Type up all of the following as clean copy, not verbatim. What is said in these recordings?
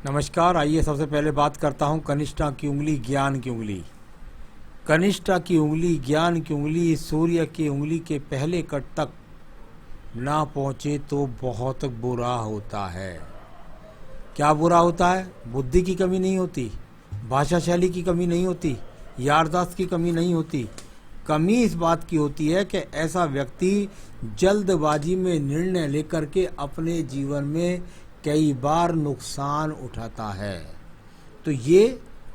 नमस्कार। आइए सबसे पहले बात करता हूँ कनिष्ठा की उंगली, ज्ञान की उंगली। कनिष्ठा की उंगली, ज्ञान की उंगली सूर्य की उंगली के पहले कट तक ना पहुँचे तो बहुत बुरा होता है। क्या बुरा होता है? बुद्धि की कमी नहीं होती, भाषा शैली की कमी नहीं होती, याददाश्त की कमी नहीं होती। कमी इस बात की होती है कि ऐसा व्यक्ति जल्दबाजी में निर्णय लेकर के अपने जीवन में कई बार नुकसान उठाता है। तो ये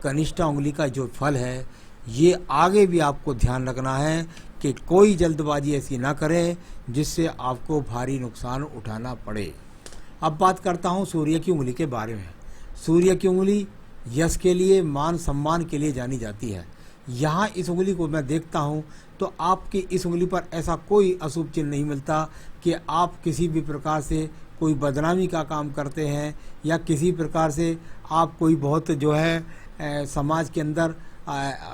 कनिष्ठा उंगली का जो फल है, ये आगे भी आपको ध्यान रखना है कि कोई जल्दबाजी ऐसी ना करें जिससे आपको भारी नुकसान उठाना पड़े। अब बात करता हूँ सूर्य की उंगली के बारे में। सूर्य की उंगली यश के लिए, मान सम्मान के लिए जानी जाती है। यहाँ इस उंगली को मैं देखता हूँ तो आपकी इस उंगली पर ऐसा कोई अशुभ चिन्ह नहीं मिलता कि आप किसी भी प्रकार से कोई बदनामी का काम करते हैं या किसी प्रकार से आप कोई बहुत जो है समाज के अंदर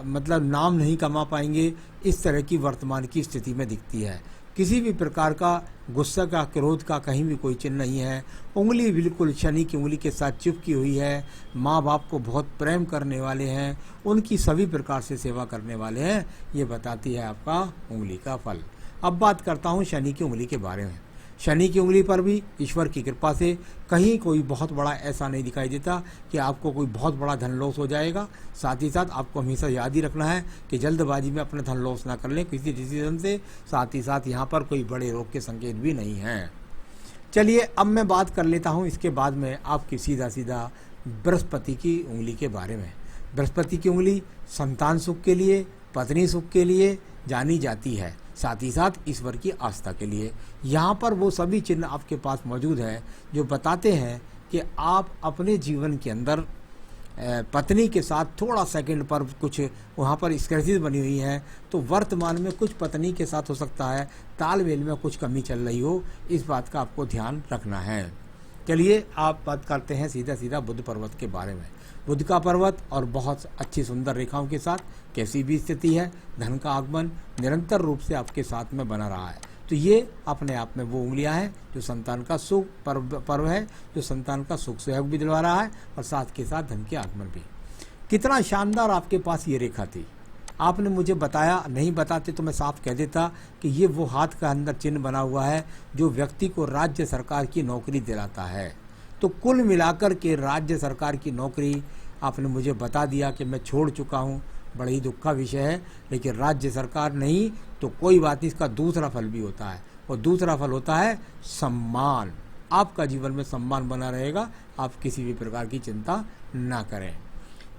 मतलब नाम नहीं कमा पाएंगे। इस तरह की वर्तमान की स्थिति में दिखती है। किसी भी प्रकार का गुस्सा का, क्रोध का कहीं भी कोई चिन्ह नहीं है। उंगली बिल्कुल शनि की उंगली के साथ चिपकी हुई है। माँ बाप को बहुत प्रेम करने वाले हैं, उनकी सभी प्रकार से सेवा करने वाले हैं, ये बताती है आपका उंगली का फल। अब बात करता हूँ शनि की उंगली के बारे में। शनि की उंगली पर भी ईश्वर की कृपा से कहीं कोई बहुत बड़ा ऐसा नहीं दिखाई देता कि आपको कोई बहुत बड़ा धन लॉस हो जाएगा। साथ ही साथ आपको हमेशा याद ही रखना है कि जल्दबाजी में अपना धन लॉस ना कर लें किसी डिसीजन से। साथ ही साथ यहाँ पर कोई बड़े रोग के संकेत भी नहीं हैं। चलिए अब मैं बात कर लेता हूँ इसके बाद में आपकी सीधा बृहस्पति की उंगली के बारे में। बृहस्पति की उंगली संतान सुख के लिए, पत्नी सुख के लिए जानी जाती है, साथ ही साथ ईश्वर की आस्था के लिए। यहाँ पर वो सभी चिन्ह आपके पास मौजूद हैं जो बताते हैं कि आप अपने जीवन के अंदर पत्नी के साथ थोड़ा सेकंड पर कुछ वहाँ पर स्क्रैचेस बनी हुई हैं, तो वर्तमान में कुछ पत्नी के साथ हो सकता है तालमेल में कुछ कमी चल रही हो। इस बात का आपको ध्यान रखना है। चलिए आप बात करते हैं सीधा बुध पर्वत के बारे में। बुध का पर्वत और बहुत अच्छी सुंदर रेखाओं के साथ कैसी भी स्थिति है, धन का आगमन निरंतर रूप से आपके साथ में बना रहा है। तो ये अपने आप में वो उंगलियां हैं जो संतान का सुख पर्व है, जो संतान का सुख सहयोग भी दिलवा रहा है और साथ के साथ धन के आगमन भी। कितना शानदार आपके पास ये रेखा थी। आपने मुझे बताया, नहीं बताते तो मैं साफ कह देता कि ये वो हाथ का अंदर चिन्ह बना हुआ है जो व्यक्ति को राज्य सरकार की नौकरी दिलाता है। तो कुल मिलाकर के राज्य सरकार की नौकरी आपने मुझे बता दिया कि मैं छोड़ चुका हूँ। बड़ा ही दुख का विषय है, लेकिन राज्य सरकार नहीं तो कोई बात नहीं, इसका दूसरा फल भी होता है। और दूसरा फल होता है सम्मान। आपका जीवन में सम्मान बना रहेगा, आप किसी भी प्रकार की चिंता ना करें।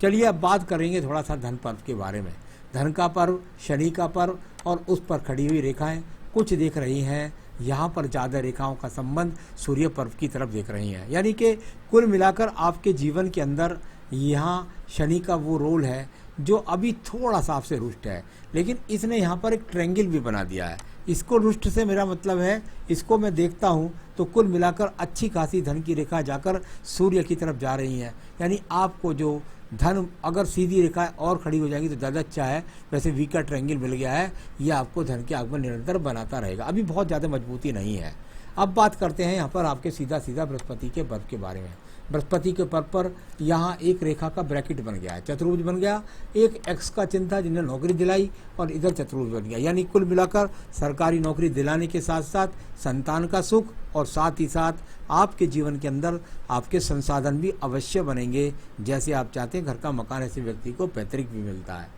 चलिए अब बात करेंगे थोड़ा सा धन पर्व के बारे में। धन का पर्व, शनि का पर्व और उस पर खड़ी हुई रेखाएं कुछ देख रही हैं। यहाँ पर ज़्यादा रेखाओं का संबंध सूर्य पर्व की तरफ देख रही हैं, यानी कि कुल मिलाकर आपके जीवन के अंदर यहाँ शनि का वो रोल है जो अभी थोड़ा सा आपसे रुष्ट है, लेकिन इसने यहाँ पर एक ट्रायंगल भी बना दिया है। इसको रुष्ट से मेरा मतलब है, इसको मैं देखता हूँ तो कुल मिलाकर अच्छी खासी धन की रेखा जाकर सूर्य की तरफ जा रही है। यानी आपको जो धन, अगर सीधी रेखा और खड़ी हो जाएगी तो ज़्यादा अच्छा है। वैसे वी का ट्रायंगल मिल गया है, ये आपको धन के आगमन निरंतर बनाता रहेगा। अभी बहुत ज़्यादा मजबूती नहीं है। अब बात करते हैं यहाँ पर आपके सीधा बृहस्पति के पर्व के बारे में। बृहस्पति के पर्व पर यहाँ एक रेखा का ब्रैकेट बन गया है, चतुर्भुज बन गया। एक एक्स का चिन्ह था जिन्हें नौकरी दिलाई और इधर चतुर्भुज बन गया। यानी कुल मिलाकर सरकारी नौकरी दिलाने के साथ साथ संतान का सुख और साथ ही साथ आपके जीवन के अंदर आपके संसाधन भी अवश्य बनेंगे जैसे आप चाहते हैं। घर का मकान ऐसे व्यक्ति को पैतृक भी मिलता है।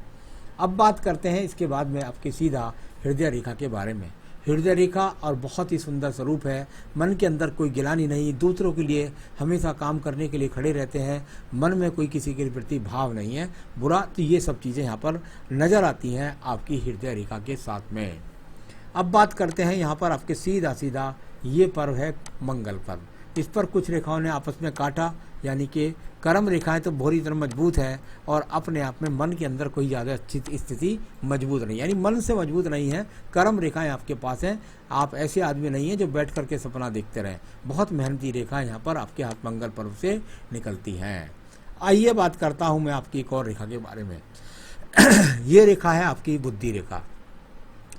अब बात करते हैं इसके बाद में आपके सीधा हृदय रेखा के बारे में। हृदय रेखा और बहुत ही सुंदर स्वरूप है। मन के अंदर कोई गिलानी नहीं, दूसरों के लिए हमेशा काम करने के लिए खड़े रहते हैं। मन में कोई किसी के प्रति भाव नहीं है बुरा। तो ये सब चीज़ें यहाँ पर नज़र आती हैं आपकी हृदय रेखा के साथ में। अब बात करते हैं यहाँ पर आपके सीधा ये पर्व है मंगल पर्व। इस पर कुछ रेखाओं ने आपस में काटा, यानी कि कर्म रेखाएं तो बुरी तरह मजबूत है और अपने आप में मन के अंदर कोई ज़्यादा अच्छी स्थिति मजबूत नहीं, यानी मन से मजबूत नहीं है। कर्म रेखाएं आपके पास हैं। आप ऐसे आदमी नहीं हैं जो बैठ करके सपना देखते रहें। बहुत मेहनती रेखाएं यहाँ पर आपके हाथ मंगल पर्व से निकलती हैं। आइए बात करता हूँ मैं आपकी एक और रेखा के बारे में। ये रेखा है आपकी बुद्धि रेखा।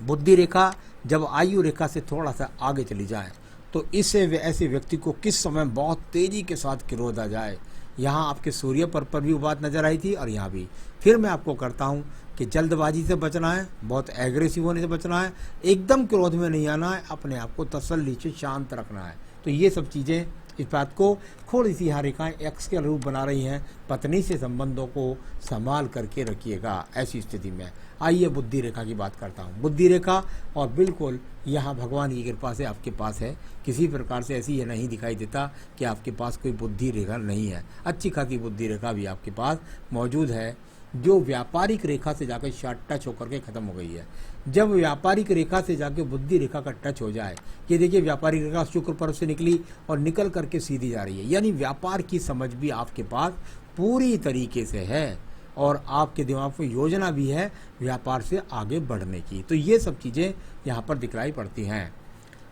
बुद्धि रेखा जब आयु रेखा से थोड़ा सा आगे चली जाए तो इससे ऐसे व्यक्ति को किस समय बहुत तेजी के साथ क्रोध आ जाए, यहाँ आपके सूर्य पर भी वो बात नजर आई थी और यहाँ भी। फिर मैं आपको करता हूँ कि जल्दबाजी से बचना है, बहुत एग्रेसिव होने से बचना है, एकदम क्रोध में नहीं आना है, अपने आप को तसल्ली से शांत रखना है। तो ये सब चीज़ें इस बात को थोड़ी सी यहाँ रेखाएं एक्स के रूप बना रही हैं। पत्नी से संबंधों को संभाल करके रखिएगा ऐसी स्थिति में। आइए बुद्धि रेखा की बात करता हूँ। बुद्धि रेखा और बिल्कुल यहाँ भगवान की कृपा से आपके पास है, किसी प्रकार से ऐसी ये नहीं दिखाई देता कि आपके पास कोई बुद्धि रेखा नहीं है। अच्छी खासी बुद्धि रेखा भी आपके पास मौजूद है, जो व्यापारिक रेखा से जाकर शार्ट टच होकर के खत्म हो गई है। जब व्यापारिक रेखा से जाके बुद्धि रेखा का टच हो जाए, ये देखिए व्यापारिक रेखा शुक्र पर्व से निकली और निकल करके सीधी जा रही है, यानी व्यापार की समझ भी आपके पास पूरी तरीके से है और आपके दिमाग में योजना भी है व्यापार से आगे बढ़ने की। तो ये सब चीज़ें यहाँ पर दिखलाई पड़ती हैं।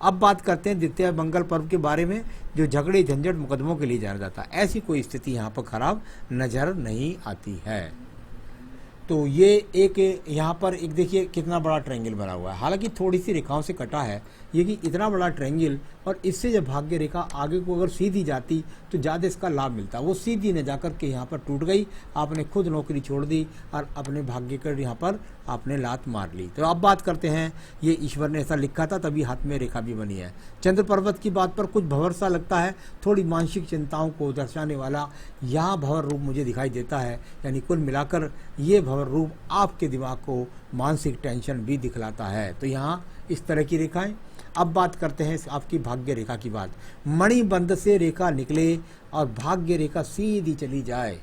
अब बात करते हैं द्वितीय मंगल पर्व के बारे में, जो झगड़े झंझट मुकदमों के लिए जाना जाता है। ऐसी कोई स्थिति यहाँ पर खराब नजर नहीं आती है। तो ये एक यहाँ पर एक देखिए कितना बड़ा ट्रायंगल बना हुआ है, हालांकि थोड़ी सी रेखाओं से कटा है ये कि इतना बड़ा ट्रायंगल, और इससे जब भाग्य रेखा आगे को अगर सीधी जाती तो ज़्यादा इसका लाभ मिलता। वो सीधी न जाकर के यहाँ पर टूट गई, आपने खुद नौकरी छोड़ दी और अपने भाग्य कर यहाँ पर आपने लात मार ली। तो अब बात करते हैं, ये ईश्वर ने ऐसा लिखा था तभी हाथ में रेखा भी बनी है। चंद्र पर्वत की बात पर कुछ भंवर सा लगता है, थोड़ी मानसिक चिंताओं को दर्शाने वाला यहाँ भंवर रूप मुझे दिखाई देता है। यानी कुल मिलाकर ये भंवर रूप आपके दिमाग को मानसिक टेंशन भी दिखलाता है। तो यहाँ इस तरह की रेखाएं। अब बात करते हैं आपकी भाग्य रेखा की बात। मणिबंध से रेखा निकले और भाग्य रेखा सीधी चली जाए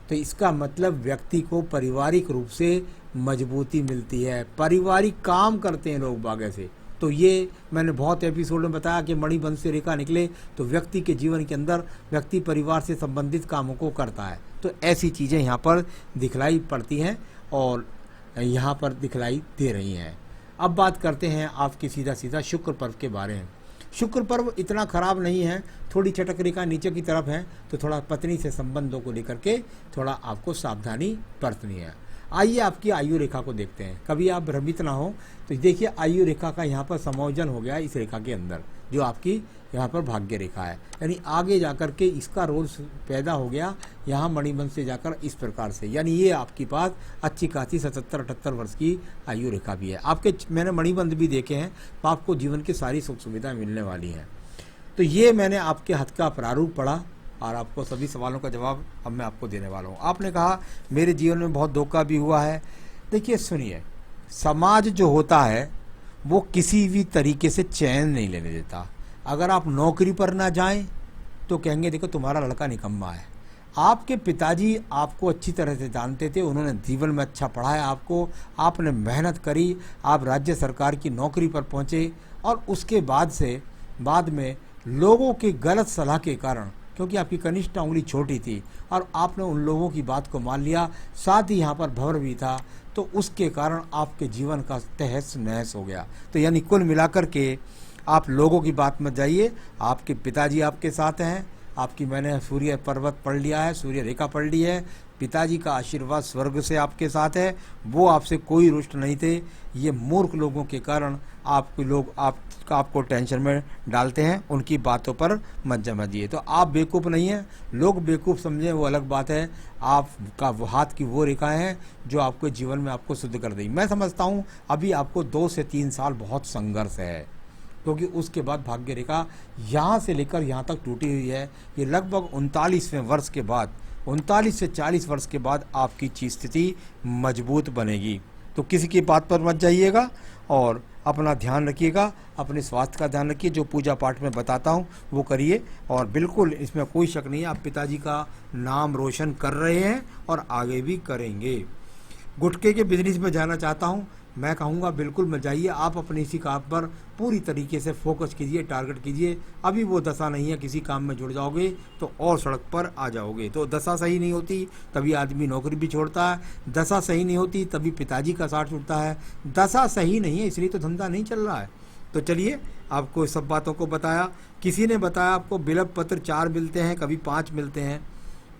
तो इसका मतलब व्यक्ति को पारिवारिक रूप से मजबूती मिलती है, पारिवारिक काम करते हैं लोग बागे से। तो ये मैंने बहुत एपिसोड में बताया कि मणिबंध से रेखा निकले तो व्यक्ति के जीवन के अंदर व्यक्ति परिवार से संबंधित कामों को करता है। तो ऐसी चीज़ें यहाँ पर दिखलाई पड़ती हैं और यहाँ पर दिखलाई दे रही हैं। अब बात करते हैं आपकी सीधा सीधा शुक्र पर्व के बारे में। शुक्र पर्व इतना खराब नहीं है, थोड़ी चटक रेखा नीचे की तरफ है, तो थोड़ा पत्नी से संबंधों को लेकर के थोड़ा आपको सावधानी बरतनी है। आइए आपकी आयु रेखा को देखते हैं, कभी आप भ्रमित ना हो। तो देखिए आयु रेखा का यहाँ पर समायोजन हो गया इस रेखा के अंदर, जो आपकी यहाँ पर भाग्य रेखा है, यानी आगे जाकर के इसका रोल पैदा हो गया यहाँ मणिबंध से जाकर इस प्रकार से। यानी ये आपके पास अच्छी खासी 77-78 वर्ष की आयु रेखा भी है। आपके मैंने मणिबंध भी देखे हैं, तो आपको जीवन की सारी सुख सुविधाएं मिलने वाली हैं। तो ये मैंने आपके हाथ का प्रारूप पढ़ा और आपको सभी सवालों का जवाब अब मैं आपको देने वाला हूँ। आपने कहा मेरे जीवन में बहुत धोखा भी हुआ है। देखिए सुनिए, समाज जो होता है वो किसी भी तरीके से चैन नहीं लेने देता। अगर आप नौकरी पर ना जाएं तो कहेंगे देखो तुम्हारा लड़का निकम्मा है। आपके पिताजी आपको अच्छी तरह से जानते थे, उन्होंने जीवन में अच्छा पढ़ाया आपको, आपने मेहनत करी, आप राज्य सरकार की नौकरी पर पहुंचे और उसके बाद में लोगों की गलत सलाह के कारण, क्योंकि आपकी कनिष्ठ उंगली छोटी थी और आपने उन लोगों की बात को मान लिया, साथ ही यहाँ पर भंवर भी था, तो उसके कारण आपके जीवन का तहस नहस हो गया। तो यानी कुल मिलाकर के आप लोगों की बात मत जाइए, आपके पिताजी आपके साथ हैं। आपकी मैंने सूर्य पर्वत पढ़ लिया है, सूर्य रेखा पढ़ ली है, पिताजी का आशीर्वाद स्वर्ग से आपके साथ है, वो आपसे कोई रुष्ट नहीं थे। ये मूर्ख लोगों के कारण आपके लोग आपको टेंशन में डालते हैं, उनकी बातों पर मत जमाइए। तो आप बेवकूफ़ नहीं हैं, लोग बेवकूफ़ समझें वो अलग बात है। आपका वो हाथ की वो रेखाएं हैं जो आपको जीवन में आपको शुद्ध कर देंगी। मैं समझता हूँ अभी आपको 2 से 3 साल बहुत संघर्ष है, क्योंकि उसके बाद भाग्य रेखा यहाँ से लेकर यहाँ तक टूटी हुई है। ये लगभग 39वें वर्ष के बाद, 39 से 40 वर्ष के बाद आपकी स्थिति मजबूत बनेगी। तो किसी की बात पर मत जाइएगा और अपना ध्यान रखिएगा, अपने स्वास्थ्य का ध्यान रखिए। जो पूजा पाठ में बताता हूँ वो करिए और बिल्कुल इसमें कोई शक नहीं है, आप पिताजी का नाम रोशन कर रहे हैं और आगे भी करेंगे। गुटखे के बिजनेस में जाना चाहता हूँ, मैं कहूँगा बिल्कुल मत जाइए। आप अपनी इसी काम पर पूरी तरीके से फोकस कीजिए, टारगेट कीजिए। अभी वो दशा नहीं है, किसी काम में जुड़ जाओगे तो और सड़क पर आ जाओगे। तो दशा सही नहीं होती तभी आदमी नौकरी भी छोड़ता है, दशा सही नहीं होती तभी पिताजी का साथ छूटता है। दशा सही नहीं है इसलिए तो धंधा नहीं चल रहा है। तो चलिए आपको सब बातों को बताया। किसी ने बताया आपको बिलव पत्र 4 मिलते हैं, कभी 5 मिलते हैं।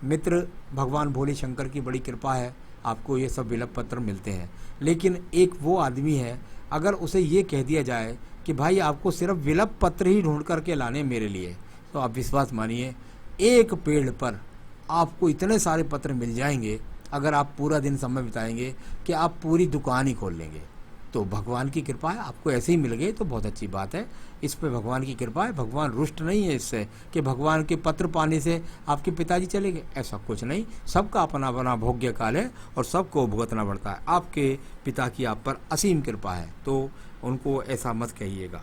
मित्र भगवान भोले शंकर की बड़ी कृपा है, आपको ये सब बिलव पत्र मिलते हैं। लेकिन एक वो आदमी है, अगर उसे ये कह दिया जाए कि भाई आपको सिर्फ बिलव पत्र ही ढूंढ करके लाने मेरे लिए, तो आप विश्वास मानिए एक पेड़ पर आपको इतने सारे पत्र मिल जाएंगे, अगर आप पूरा दिन समय बिताएंगे, कि आप पूरी दुकान ही खोल लेंगे। तो भगवान की कृपा है, आपको ऐसे ही मिल गए तो बहुत अच्छी बात है। इस पे भगवान की कृपा है, भगवान रुष्ट नहीं है इससे कि भगवान के पत्र पाने से आपके पिताजी चले गए, ऐसा कुछ नहीं। सबका अपना अपना भोग्य काल है और सबको भुगतना पड़ता है। आपके पिता की आप पर असीम कृपा है, तो उनको ऐसा मत कहिएगा।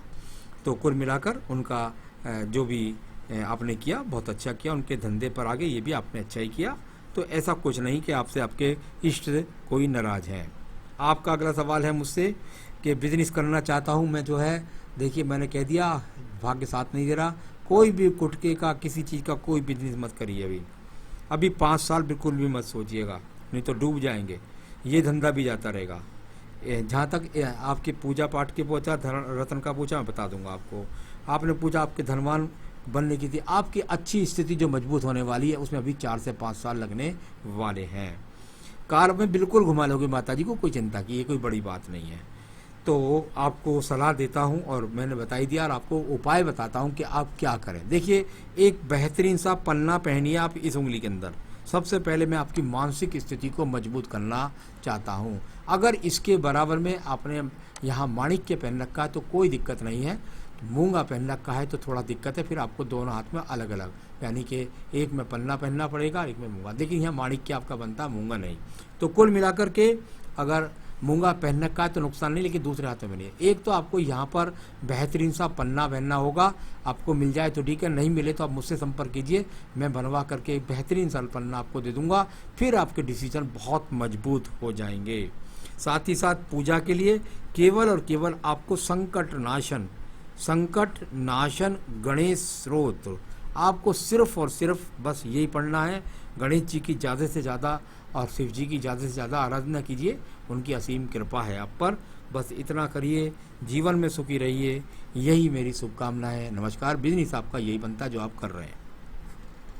तो कुल मिलाकर उनका जो भी आपने किया बहुत अच्छा किया, उनके धंधे पर आगे ये भी आपने अच्छा ही किया। तो ऐसा कुछ नहीं कि आपसे आपके इष्ट कोई नाराज है। आपका अगला सवाल है मुझसे कि बिजनेस करना चाहता हूँ मैं, जो है देखिए मैंने कह दिया भाग्य साथ नहीं दे रहा। कोई भी गुटखे का किसी चीज़ का कोई बिजनेस मत करिए अभी 5 साल बिल्कुल भी मत सोचिएगा, नहीं तो डूब जाएंगे। ये धंधा भी जाता रहेगा। जहाँ तक आपके पूजा पाठ के पूछा, रतन का पूछा, मैं बता दूंगा आपको। आपने पूछा आपके धनवान बनने की थी, आपकी अच्छी स्थिति जो मजबूत होने वाली है उसमें अभी 4 से 5 साल लगने वाले हैं। कार में बिल्कुल घुमा लोगे माता जी को, कोई चिंता की, ये कोई बड़ी बात नहीं है। तो आपको सलाह देता हूं और मैंने बताई दिया और आपको उपाय बताता हूं कि आप क्या करें। देखिए एक बेहतरीन सा पन्ना पहनिए आप इस उंगली के अंदर। सबसे पहले मैं आपकी मानसिक स्थिति को मजबूत करना चाहता हूं। अगर इसके बराबर में आपने यहाँ माणिक्य पहन रखा है तो कोई दिक्कत नहीं है। मूंगा पहन रखा है तो थोड़ा दिक्कत है, फिर आपको दोनों हाथ में अलग अलग, यानी कि एक में पन्ना पहनना पड़ेगा, एक में मूंगा। देखिए यहाँ माणिक्य आपका बनता है, मूंगा नहीं। तो कुल मिलाकर के अगर मूंगा पहनने का है तो नुकसान नहीं, लेकिन दूसरे हाथ में बनिए। एक तो आपको यहाँ पर बेहतरीन सा पन्ना पहनना होगा, आपको मिल जाए तो ठीक है, नहीं मिले तो आप मुझसे संपर्क कीजिए, मैं बनवा करके एक बेहतरीन सा पन्ना आपको दे दूंगा। फिर आपके डिसीजन बहुत मजबूत हो जाएंगे। साथ ही साथ पूजा के लिए केवल और केवल आपको संकट नाशन गणेश स्रोत आपको सिर्फ और सिर्फ बस यही पढ़ना है। गणेश जी की ज़्यादा से ज़्यादा और शिव जी की ज़्यादा से ज़्यादा आराधना कीजिए, उनकी असीम कृपा है आप पर। बस इतना करिए, जीवन में सुखी रहिए, यही मेरी शुभकामना है। नमस्कार। बिजनेस आपका यही बनता है जो आप कर रहे हैं।